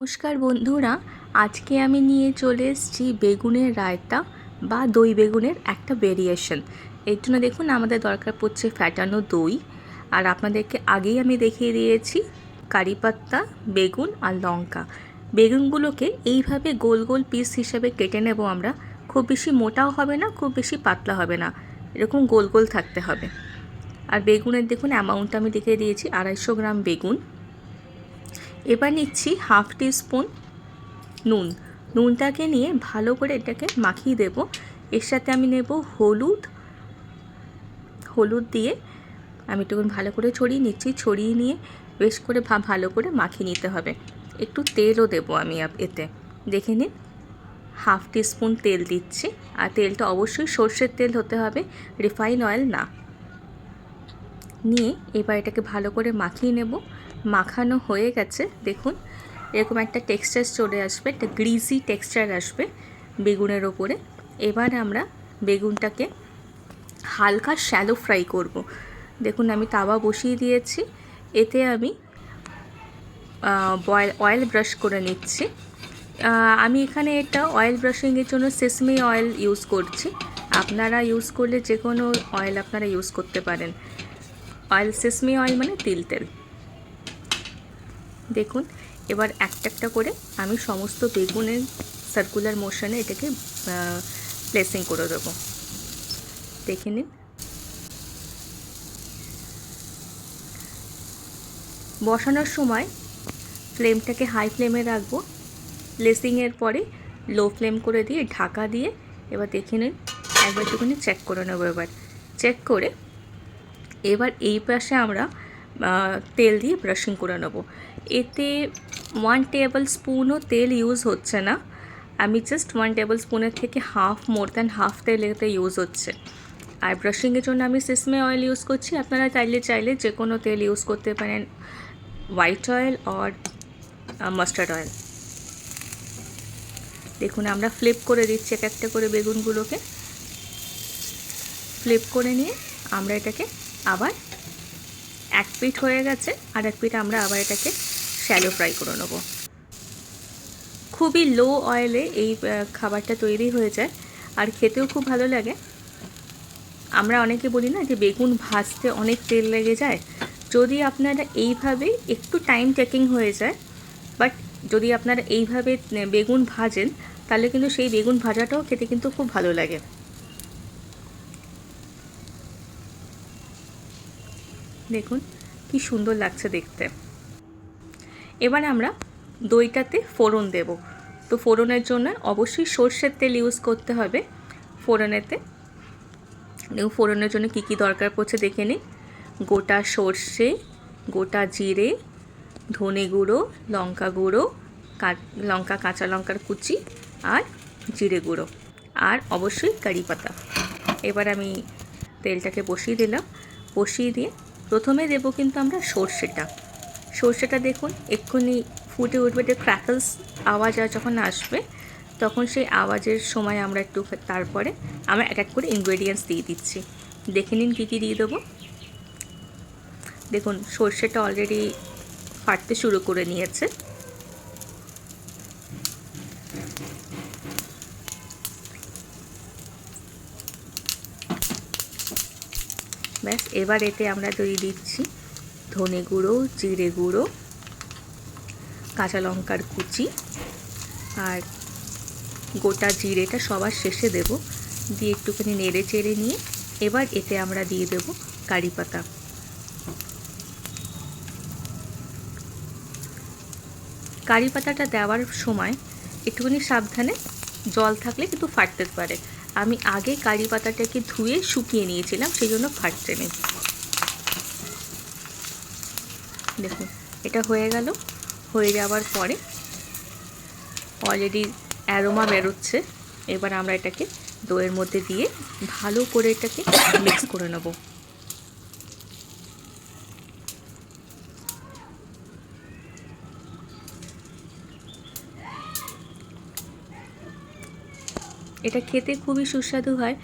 নমস্কার বন্ধুরা, আজকে আমি নিয়ে চলে এসেছি বেগুনের রায়তা বা দই বেগুনের একটা ভেরিয়েশন। এর জন্য দেখুন আমাদের দরকার পড়ছে ফ্যাটানো দই, আর আপনাদেরকে আগেই আমি দেখিয়ে দিয়েছি কারি পাত্তা, বেগুন আর লঙ্কা। বেগুনগুলোকে এইভাবে গোল গোল পিস হিসাবে কেটে নেব আমরা। খুব বেশি মোটাও হবে না, খুব বেশি পাতলা হবে না, এরকম গোল গোল থাকতে হবে। আর বেগুনের দেখুন অ্যামাউন্ট আমি দেখিয়ে দিয়েছি, 250 গ্রাম বেগুন। এবার নিচ্ছি হাফ টিস্পুন নুন। নুনটাকে নিয়ে ভালো করে এটাকে মাখিয়ে দেব। এর সাথে আমি নেব হলুদ দিয়ে আমি একটু ভালো করে ছড়িয়ে নিচ্ছি। ছড়িয়ে নিয়ে বেশ করে ভালো করে মাখিয়ে নিতে হবে। একটু তেলও দেব আমি এতে, দেখে নিন। হাফ টিস্পুন তেল দিচ্ছি, আর তেলটা অবশ্যই সর্ষের তেল হতে হবে, রিফাইন অয়েল না। নিয়ে এবার এটাকে ভালো করে মাখিয়ে নেব। মাখানো হয়ে গেছে, দেখুন এরকম একটা টেক্সচার চলে আসবে, একটা গ্রিজি টেক্সচার আসবে বেগুনের ওপরে। এবার আমরা বেগুনটাকে হালকা শ্যালো ফ্রাই করব। দেখুন আমি তাওয়া বসিয়ে দিয়েছি, এতে আমি অয়েল ব্রাশ করে নিচ্ছি। আমি এখানে এটা অয়েল ব্রাশিংয়ের জন্য সেসমি অয়েল ইউজ করছি। আপনারা ইউজ করলে যে কোনো অয়েল আপনারা ইউজ করতে পারেন। সেসমি অয়েল মানে তিল তেল। দেখুন এবার একটা একটা করে আমি সমস্ত বেগুনের সার্কুলার মোশনে এটাকে প্লেসিং করে দেবো, দেখে নিন। বসানোর সময় ফ্লেমটাকে হাই ফ্লেমে রাখবো। প্লেসিংয়ের পরে লো ফ্লেম করে দিয়ে ঢাকা দিয়ে এবার দেখে নিন, একবার একটুখানি চেক করে নেবো। এবার চেক করে এবার এই পাশে আমরা তেল দিয়ে ব্রাশিং করে নেব। এতে 1 টেবিল স্পুনও তেল ইউজ হচ্ছে না, আমি জাস্ট 1 টেবিল স্পুনের থেকে মোর দ্যান হাফ তেল এতে ইউজ হচ্ছে। আর ব্রাশিংয়ের জন্য আমি সেসমে অয়েল ইউজ করছি। আপনারা চাইলে যে কোনো তেল ইউজ করতে পারেন, white oil or mustard oil. দেখুন আমরা ফ্লিপ করে দিচ্ছি এক একটা করে বেগুনগুলোকে। ফ্লিপ করে নিয়ে আমরা এটাকে আবার এক পিঠ হয়ে গেছে, আর এক পিঠ আমরা আবার এটাকে শ্যালো ফ্রাই করে নেব। খুবই লো অয়েলে এই খাবারটা তৈরি হয়ে যায়, আর খেতেও খুব ভালো লাগে। আমরা অনেকে বলি না যে বেগুন ভাজতে অনেক তেল লেগে যায়, যদি আপনারা এইভাবে একটু টাইম টেকিং হয়ে যায়, বাট যদি আপনারা এইভাবে বেগুন ভাজেন তাহলে কিন্তু সেই বেগুন ভাজাটাও খেতে কিন্তু খুব ভালো লাগে। দেখুন কি সুন্দর লাগছে দেখতে। এবার আমরা দইটাতে ফোড়ন দেব। তো ফোড়নের জন্য অবশ্যই সর্ষের তেল ইউজ করতে হবে ফোড়নেতে। দেখুন ফোড়নের জন্য কি কি দরকার পড়ছে দেখে নিন। গোটা সর্ষে, গোটা জিরে, ধনে গুঁড়ো, লঙ্কা গুঁড়ো, কাঁচা লঙ্কার কুচি, আর জিরে গুঁড়ো, আর অবশ্যই কারি পাতা। এবার আমি তেলটাকে বসিয়ে দিলাম। বসিয়ে দিয়ে প্রথমে দেবো কিন্তু আমরা সর্ষেটা দেখুন এক্ষুনি ফুটে উঠবে, যে ক্র্যাকলস আওয়াজ যখন আসবে তখন সেই আওয়াজের সময় আমরা একটু তারপরে আমরা এক এক করে ইনগ্রেডিয়েন্টস দিয়ে দিচ্ছি। দেখে নিন কী কী দিয়ে দেবো। দেখুন সর্ষেটা অলরেডি ফাটতে শুরু করে নিয়েছে। ব্যাস, এবার এতে আমরা দিয়ে দিচ্ছি ধনে গুঁড়ো, জিরে গুঁড়ো, কাঁচা লঙ্কার কুচি, আর গোটা জিরেটা সবার শেষে দেব। দিয়ে একটুখানি নেড়ে চেড়ে নিয়ে এবার এতে আমরা দিয়ে দেব কারি পাতা। কারি পাতাটা দেওয়ার সময় একটুখানি সাবধানে, জল থাকলে কিন্তু ফাটতে পারে। আমি আগে কারি পাতাটাকে ধুয়ে শুকিয়ে নিয়েছিলাম, সেই জন্য ফাটছে নেই। দেখুন এটা হয়ে গেল। হয়ে যাওয়ার পরে অলরেডি অ্যারোমা বেরোচ্ছে। এবার আমরা এটাকে দইয়ের মধ্যে দিয়ে ভালো করে এটাকে মিক্স করে নেব। এটা খেতে খুবই সুস্বাদু হয়।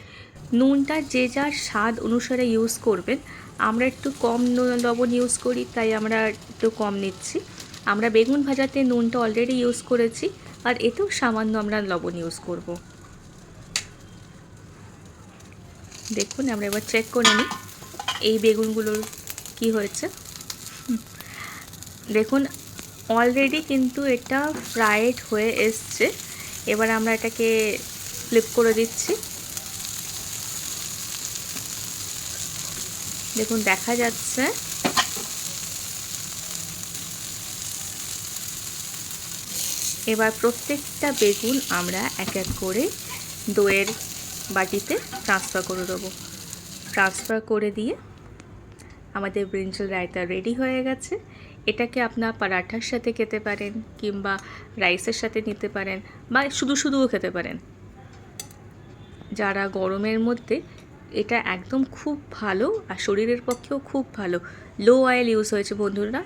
নুনটা যে যার স্বাদ অনুসারে ইউজ করবেন। আমরা একটু কম লবণ ইউজ করি, তাই আমরা একটু কম নিচ্ছি। আমরা বেগুন ভাজাতে নুনটা অলরেডি ইউজ করেছি, আর এতেও সামান্য আমরা লবণ ইউজ করব। দেখুন আমরা এবার চেক করে নিই এই বেগুনগুলোর কি হয়েছে। দেখুন অলরেডি কিন্তু এটা ফ্রাইড হয়ে এসছে। এবার আমরা এটাকে ফ্লিপ করে দিচ্ছি। দেখুন দেখা যাচ্ছে এবার প্রত্যেকটা বেগুন আমরা এক এক করে দইয়ের বাটিতে ট্রান্সফার করে দেবো। ট্রান্সফার করে দিয়ে আমাদের ব্রিঞ্জল রায়তা রেডি হয়ে গেছে। এটাকে আপনার পরাঠার সাথে খেতে পারেন, কিংবা রাইসের সাথে নিতে পারেন, বা শুধুও খেতে পারেন। যারা গরমের মধ্যে, এটা একদম খুব ভালো, আর শরীরের পক্ষেও খুব ভালো। লো অয়েল ইউজ হয়েছে বন্ধুরা।